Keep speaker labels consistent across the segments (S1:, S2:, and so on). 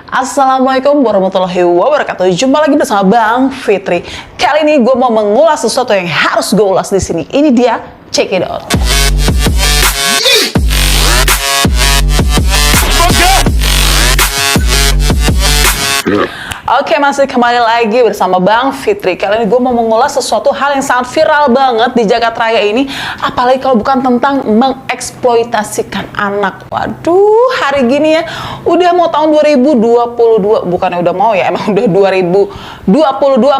S1: Assalamualaikum warahmatullahi wabarakatuh. Jumpa lagi bersama Bang Fitri. Kali ini gue mau mengulas sesuatu yang harus gue ulas di sini. Ini dia, check it out. Oke, masih kembali lagi bersama Bang Fitri. Kali ini gue mau mengulas sesuatu hal yang sangat viral banget di jagat raya ini. Apalagi kalau bukan tentang mengeksploitasikan anak. Waduh, hari gini ya, udah mau tahun 2022. Bukannya udah mau ya, emang udah 2022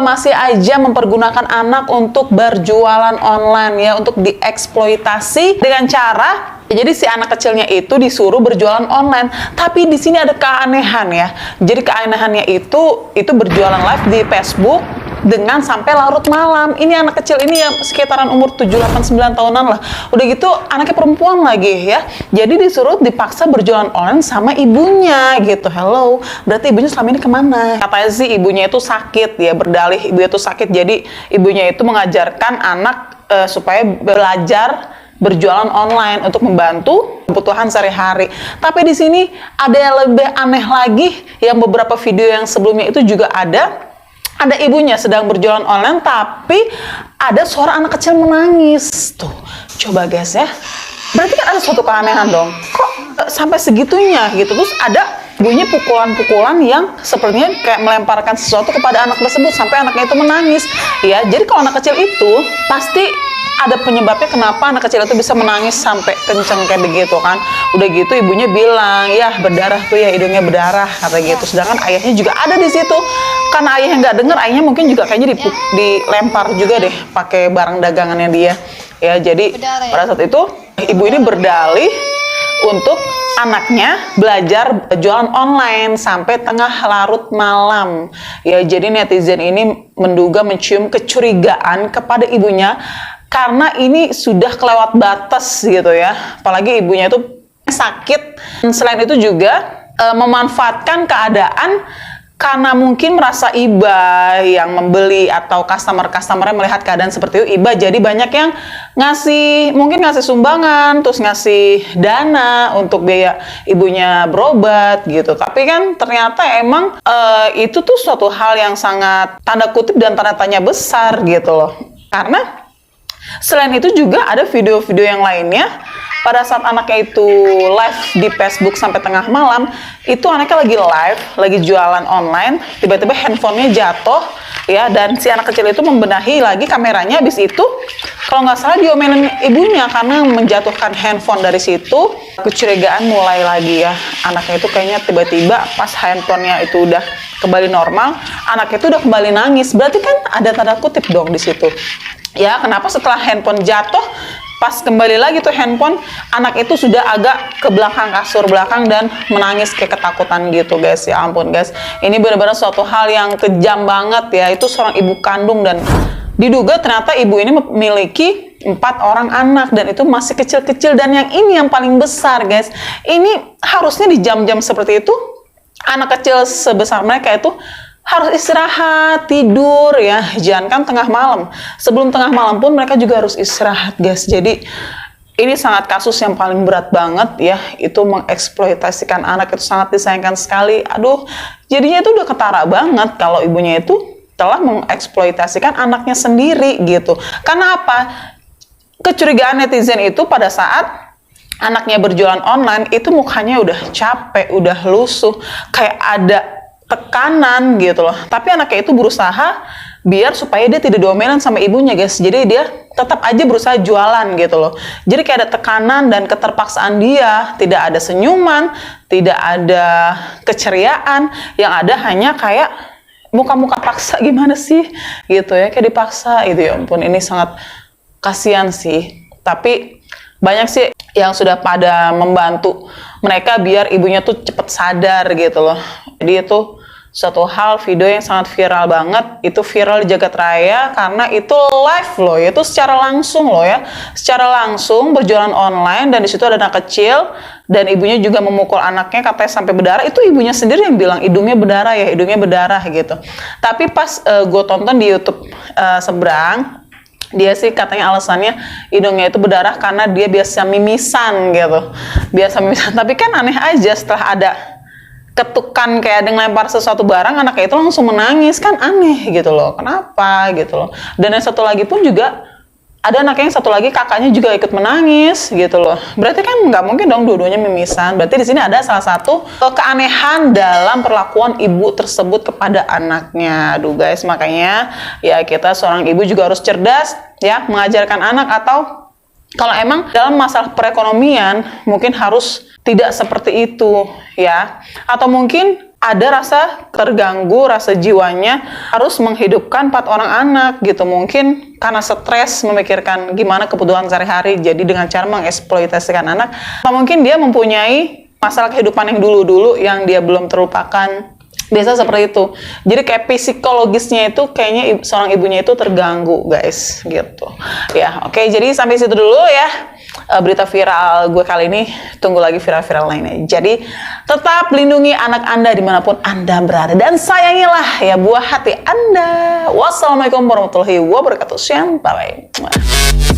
S1: masih aja mempergunakan anak untuk berjualan online ya. Untuk dieksploitasi dengan cara jadi si anak kecilnya itu disuruh berjualan online, tapi di sini ada keanehan ya. Jadi keanehannya itu berjualan live di Facebook dengan sampai larut malam. Ini anak kecil ini ya sekitaran umur 7, 8, 9 tahunan lah. Udah gitu anaknya perempuan lagi ya. Jadi disuruh dipaksa berjualan online sama ibunya gitu. Hello, berarti ibunya selama ini kemana? Katanya sih ibunya itu sakit ya, berdalih ibunya itu sakit. Jadi ibunya itu mengajarkan anak supaya belajar berjualan online untuk membantu kebutuhan sehari-hari. Tapi di sini ada yang lebih aneh lagi, yang beberapa video yang sebelumnya itu juga ada ibunya sedang berjualan online, tapi ada suara anak kecil menangis. Tuh, coba guys ya. Berarti kan ada suatu keanehan dong. Kok sampai segitunya gitu? Terus ada bunyi pukulan-pukulan yang sepertinya kayak melemparkan sesuatu kepada anak tersebut sampai anaknya itu menangis. Ya, jadi kalau anak kecil itu pasti ada penyebabnya kenapa anak kecil itu bisa menangis sampai kenceng kayak begitu kan. Udah gitu ibunya bilang, ya berdarah tuh ya, hidungnya berdarah kata gitu. Sedangkan ayahnya juga ada di situ. Karena ayahnya nggak dengar, ayahnya mungkin juga kayaknya dilempar juga deh pakai barang dagangannya dia. Ya, jadi pada saat itu ibu ini berdalih untuk anaknya belajar jualan online sampai tengah larut malam. Ya, jadi netizen ini menduga mencium kecurigaan kepada ibunya karena ini sudah kelewat batas gitu ya. Apalagi ibunya itu sakit. Selain itu juga memanfaatkan keadaan karena mungkin merasa iba yang membeli atau customer-customernya melihat keadaan seperti itu, iba jadi banyak yang mungkin ngasih sumbangan, terus ngasih dana untuk biaya ibunya berobat gitu. Tapi kan ternyata emang itu tuh suatu hal yang sangat tanda kutip dan tanda tanya besar gitu loh. Karena selain itu juga ada video-video yang lainnya. Pada saat anaknya itu live di Facebook sampai tengah malam, itu anaknya lagi live, lagi jualan online, tiba-tiba handphonenya jatuh, ya, dan si anak kecil itu membenahi lagi kameranya. Habis itu, kalau nggak salah diomelin ibunya karena menjatuhkan handphone. Dari situ, kecurigaan mulai lagi ya. Anaknya itu kayaknya tiba-tiba pas handphonenya itu udah kembali normal, anaknya itu udah kembali nangis. Berarti kan ada tanda kutip dong di situ. Ya, kenapa setelah handphone jatuh, pas kembali lagi tuh handphone, anak itu sudah agak ke belakang, kasur belakang, dan menangis kayak ketakutan gitu guys. Ya ampun guys, ini benar-benar suatu hal yang kejam banget ya. Itu seorang ibu kandung dan diduga ternyata ibu ini memiliki 4 orang anak dan itu masih kecil-kecil. Dan yang ini yang paling besar guys, ini harusnya di jam-jam seperti itu anak kecil sebesar mereka itu harus istirahat, tidur ya, jangan kan tengah malam. Sebelum tengah malam pun mereka juga harus istirahat guys. Jadi ini sangat kasus yang paling berat banget ya. Itu mengeksploitasikan anak itu sangat disayangkan sekali. Aduh, jadinya itu udah ketara banget kalau ibunya itu telah mengeksploitasikan anaknya sendiri gitu. Karena apa? Kecurigaan netizen itu pada saat anaknya berjualan online itu mukanya udah capek, udah lusuh, kayak ada tekanan gitu loh. Tapi anaknya itu berusaha biar supaya dia tidak diomelin sama ibunya guys. Jadi dia tetap aja berusaha jualan gitu loh. Jadi kayak ada tekanan dan keterpaksaan dia. Tidak ada senyuman, tidak ada keceriaan. Yang ada hanya kayak muka-muka paksa gimana sih gitu ya. Kayak dipaksa gitu ya ampun. Ini sangat kasihan sih. Tapi banyak sih yang sudah pada membantu mereka biar ibunya tuh cepet sadar gitu loh. Jadi itu suatu hal video yang sangat viral banget. Itu viral di jagat raya karena itu live loh, itu secara langsung loh ya, secara langsung berjualan online. Dan di situ ada anak kecil dan ibunya juga memukul anaknya katanya sampai berdarah. Itu ibunya sendiri yang bilang hidungnya berdarah ya, hidungnya berdarah gitu. Tapi pas gue tonton di YouTube seberang, dia sih katanya alasannya hidungnya itu berdarah karena dia biasa mimisan gitu, biasa mimisan. Tapi kan aneh aja setelah ada ketukan kayak ada ngelempar sesuatu barang, anaknya itu langsung menangis, kan aneh gitu loh. Kenapa gitu loh. Dan yang satu lagi pun juga ada anaknya yang satu lagi kakaknya juga ikut menangis gitu loh. Berarti kan nggak mungkin dong dua-duanya mimisan. Berarti di sini ada salah satu keanehan dalam perlakuan ibu tersebut kepada anaknya. Aduh guys, makanya ya kita seorang ibu juga harus cerdas ya mengajarkan anak, atau kalau emang dalam masalah perekonomian mungkin harus tidak seperti itu ya. Atau mungkin ada rasa terganggu, rasa jiwanya harus menghidupkan 4 orang anak gitu. Mungkin karena stres memikirkan gimana kebutuhan sehari-hari, jadi dengan cara mengeksploitasikan anak. Atau mungkin dia mempunyai masalah kehidupan yang dulu-dulu yang dia belum terlupakan. Biasa seperti itu. Jadi kayak psikologisnya itu kayaknya seorang ibunya itu terganggu guys gitu. Ya oke, jadi sampai situ dulu ya berita viral gue kali ini. Tunggu lagi viral-viral lainnya. Jadi tetap lindungi anak Anda dimanapun Anda berada, dan sayangilah ya buah hati Anda. Wassalamualaikum warahmatullahi wabarakatuh. Bye bye.